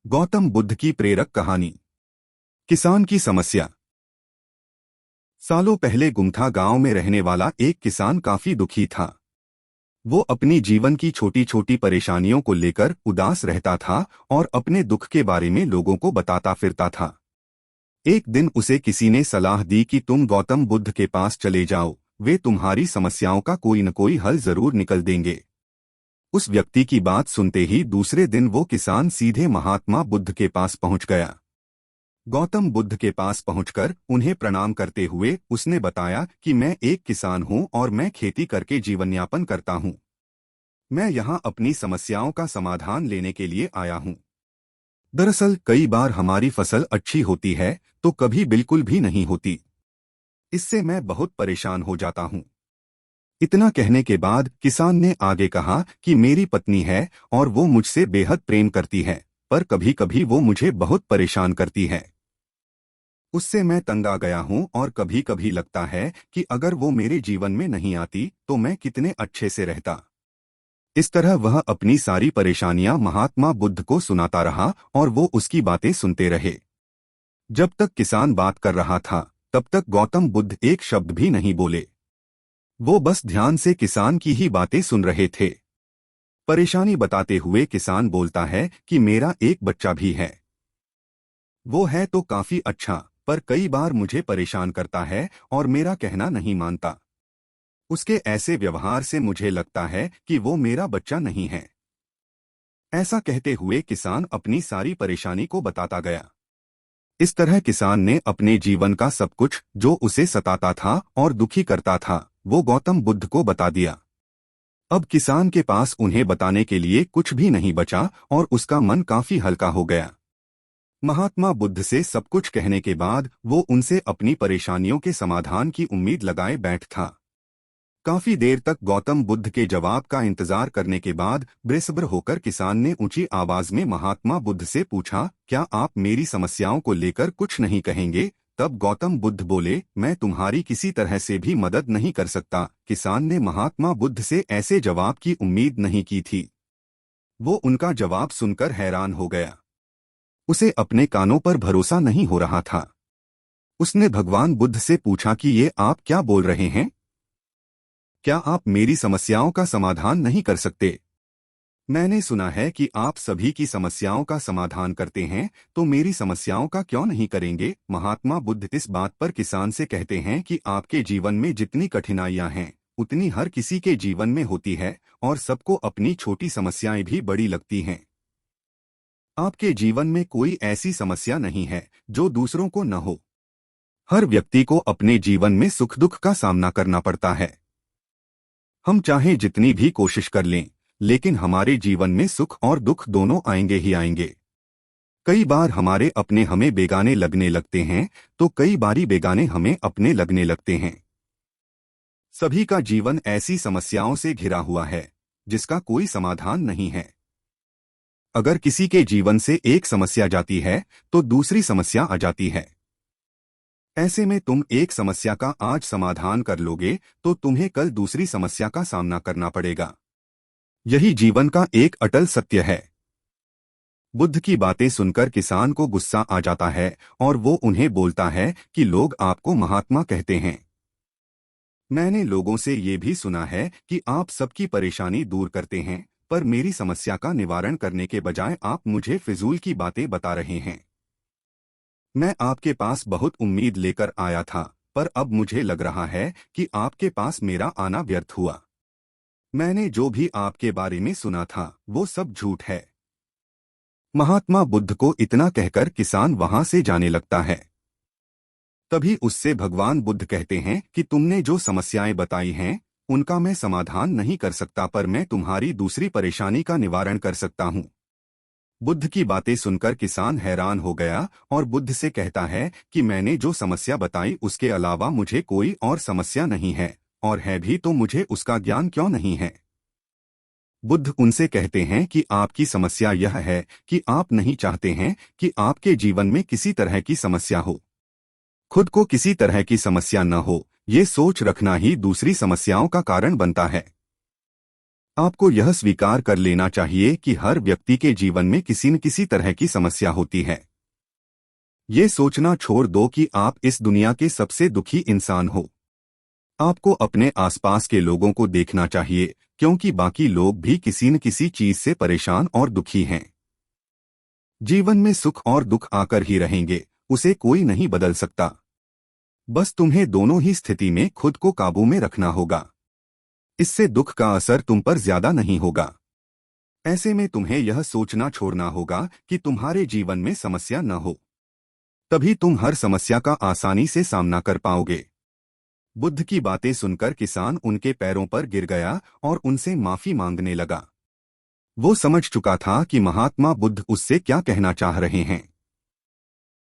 गौतम बुद्ध की प्रेरक कहानी। किसान की समस्या। सालों पहले गुमथा गांव में रहने वाला एक किसान काफी दुखी था। वो अपनी जीवन की छोटी छोटी परेशानियों को लेकर उदास रहता था और अपने दुख के बारे में लोगों को बताता फिरता था। एक दिन उसे किसी ने सलाह दी कि तुम गौतम बुद्ध के पास चले जाओ, वे तुम्हारी समस्याओं का कोई न कोई हल जरूर निकल देंगे। उस व्यक्ति की बात सुनते ही दूसरे दिन वो किसान सीधे महात्मा बुद्ध के पास पहुंच गया। गौतम बुद्ध के पास पहुंचकर उन्हें प्रणाम करते हुए उसने बताया कि मैं एक किसान हूं और मैं खेती करके जीवन यापन करता हूं। मैं यहां अपनी समस्याओं का समाधान लेने के लिए आया हूं। दरअसल कई बार हमारी फसल अच्छी होती है तो कभी बिल्कुल भी नहीं होती। इससे मैं बहुत परेशान हो जाता हूं। इतना कहने के बाद किसान ने आगे कहा कि मेरी पत्नी है और वो मुझसे बेहद प्रेम करती है, पर कभी कभी वो मुझे बहुत परेशान करती है। उससे मैं तंग आ गया हूं और कभी कभी लगता है कि अगर वो मेरे जीवन में नहीं आती तो मैं कितने अच्छे से रहता। इस तरह वह अपनी सारी परेशानियां महात्मा बुद्ध को सुनाता रहा और वो उसकी बातें सुनते रहे। जब तक किसान बात कर रहा था तब तक गौतम बुद्ध एक शब्द भी नहीं बोले। वो बस ध्यान से किसान की ही बातें सुन रहे थे। परेशानी बताते हुए किसान बोलता है कि मेरा एक बच्चा भी है। वो है तो काफी अच्छा, पर कई बार मुझे परेशान करता है और मेरा कहना नहीं मानता। उसके ऐसे व्यवहार से मुझे लगता है कि वो मेरा बच्चा नहीं है। ऐसा कहते हुए किसान अपनी सारी परेशानी को बताता गया। इस तरह किसान ने अपने जीवन का सब कुछ जो उसे सताता था और दुखी करता था वो गौतम बुद्ध को बता दिया। अब किसान के पास उन्हें बताने के लिए कुछ भी नहीं बचा और उसका मन काफी हल्का हो गया। महात्मा बुद्ध से सब कुछ कहने के बाद वो उनसे अपनी परेशानियों के समाधान की उम्मीद लगाए बैठ था। काफी देर तक गौतम बुद्ध के जवाब का इंतजार करने के बाद बेसब्र होकर किसान ने ऊंची आवाज में महात्मा बुद्ध से पूछा, क्या आप मेरी समस्याओं को लेकर कुछ नहीं कहेंगे? तब गौतम बुद्ध बोले, मैं तुम्हारी किसी तरह से भी मदद नहीं कर सकता। किसान ने महात्मा बुद्ध से ऐसे जवाब की उम्मीद नहीं की थी। वो उनका जवाब सुनकर हैरान हो गया। उसे अपने कानों पर भरोसा नहीं हो रहा था। उसने भगवान बुद्ध से पूछा कि ये आप क्या बोल रहे हैं? क्या आप मेरी समस्याओं का समाधान नहीं कर सकते? मैंने सुना है कि आप सभी की समस्याओं का समाधान करते हैं, तो मेरी समस्याओं का क्यों नहीं करेंगे? महात्मा बुद्ध इस बात पर किसान से कहते हैं कि आपके जीवन में जितनी कठिनाइयां हैं उतनी हर किसी के जीवन में होती है और सबको अपनी छोटी समस्याएं भी बड़ी लगती हैं। आपके जीवन में कोई ऐसी समस्या नहीं है जो दूसरों को न हो। हर व्यक्ति को अपने जीवन में सुख दुख का सामना करना पड़ता है। हम चाहे जितनी भी कोशिश कर लें, लेकिन हमारे जीवन में सुख और दुख दोनों आएंगे ही आएंगे। कई बार हमारे अपने हमें बेगाने लगने लगते हैं तो कई बारी बेगाने हमें अपने लगने लगते हैं। सभी का जीवन ऐसी समस्याओं से घिरा हुआ है जिसका कोई समाधान नहीं है। अगर किसी के जीवन से एक समस्या जाती है तो दूसरी समस्या आ जाती है। ऐसे में तुम एक समस्या का आज समाधान कर लोगे तो तुम्हें कल दूसरी समस्या का सामना करना पड़ेगा। यही जीवन का एक अटल सत्य है। बुद्ध की बातें सुनकर किसान को गुस्सा आ जाता है और वो उन्हें बोलता है कि लोग आपको महात्मा कहते हैं। मैंने लोगों से ये भी सुना है कि आप सबकी परेशानी दूर करते हैं, पर मेरी समस्या का निवारण करने के बजाय आप मुझे फिजूल की बातें बता रहे हैं। मैं आपके पास बहुत उम्मीद लेकर आया था, पर अब मुझे लग रहा है कि आपके पास मेरा आना व्यर्थ हुआ। मैंने जो भी आपके बारे में सुना था वो सब झूठ है। महात्मा बुद्ध को इतना कहकर किसान वहां से जाने लगता है। तभी उससे भगवान बुद्ध कहते हैं कि तुमने जो समस्याएं बताई हैं उनका मैं समाधान नहीं कर सकता, पर मैं तुम्हारी दूसरी परेशानी का निवारण कर सकता हूं। बुद्ध की बातें सुनकर किसान हैरान हो गया और बुद्ध से कहता है कि मैंने जो समस्या बताई उसके अलावा मुझे कोई और समस्या नहीं है, और है भी तो मुझे उसका ज्ञान क्यों नहीं है? बुद्ध उनसे कहते हैं कि आपकी समस्या यह है कि आप नहीं चाहते हैं कि आपके जीवन में किसी तरह की समस्या हो। खुद को किसी तरह की समस्या न हो, ये सोच रखना ही दूसरी समस्याओं का कारण बनता है। आपको यह स्वीकार कर लेना चाहिए कि हर व्यक्ति के जीवन में किसी न किसी तरह की समस्या होती है। ये सोचना छोड़ दो कि आप इस दुनिया के सबसे दुखी इंसान हो। आपको अपने आसपास के लोगों को देखना चाहिए, क्योंकि बाकी लोग भी किसी न किसी चीज से परेशान और दुखी हैं। जीवन में सुख और दुख आकर ही रहेंगे, उसे कोई नहीं बदल सकता। बस तुम्हें दोनों ही स्थिति में खुद को काबू में रखना होगा। इससे दुख का असर तुम पर ज्यादा नहीं होगा। ऐसे में तुम्हें यह सोचना छोड़ना होगा कि तुम्हारे जीवन में समस्या न हो। तभी तुम हर समस्या का आसानी से सामना कर पाओगे। बुद्ध की बातें सुनकर किसान उनके पैरों पर गिर गया और उनसे माफी मांगने लगा। वो समझ चुका था कि महात्मा बुद्ध उससे क्या कहना चाह रहे हैं।